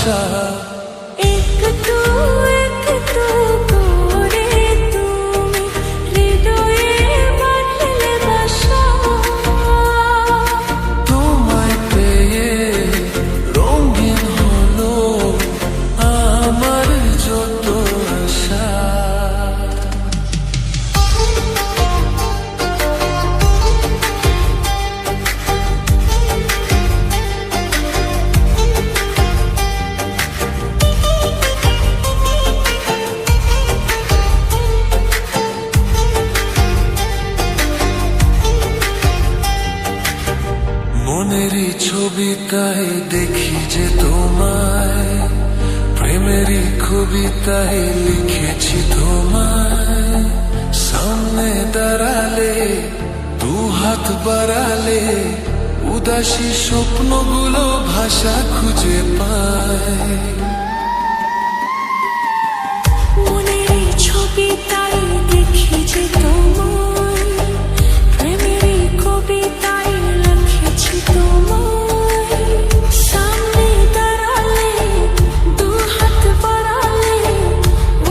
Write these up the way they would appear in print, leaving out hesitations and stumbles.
ভালোবাসা। একটু একটু করে তুমি হৃদয়ে বাঁধলে বাসা। তোমায় পেয়ে রঙিন হলো আমার যত আশা। মনেরই ছবিতায় দেখি যে তোমায়, প্রেমেরই কবিতায় লিখেছি তোমায়। সামনে দাঁড়ালে দু হাত বাড়ালে উদাসী স্বপ্নগুলো ভাষা খুঁজে পায়। মনেরই ছবিতায় দেখি যে তোমায়, প্রেমেরই কবিতায় লিখেছি তোমায়। সামনে দাঁড়ালে দু হাত বাড়ালে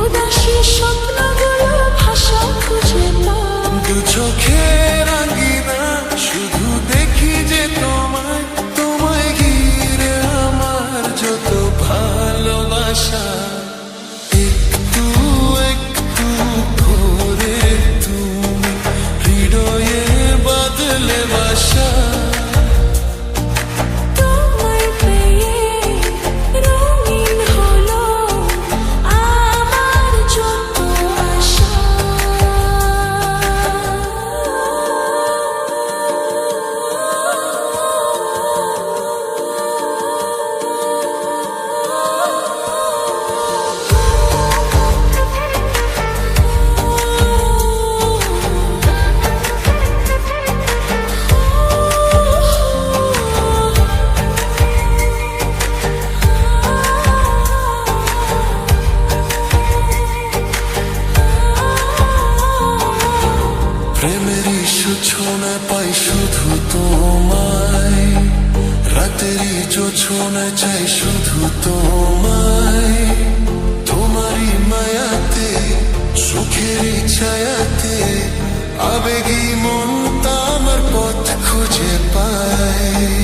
উদাসী স্বপ্নগুলো ভাষা খুঁজে পায়। দু চোখের আঙ্গিনা শুধু দেখি যে তোমায়, তোমায় ঘিরে আমার যত ভালোবাসা। একটু একটু করে তুমি হৃদয়ে বাঁধলে বাসা। তোমায় পেয়ে রঙিন হলো আমার যত আশা। প্রেমেরই সূচনা পাই শুধু তোমায়, রাতেরই জোছনা চাই শুধু তোমায়। তোমারই মায়াতে সুখেরই ছায়াতে আবেগী মনটা আমার পথ খুঁজে পায়।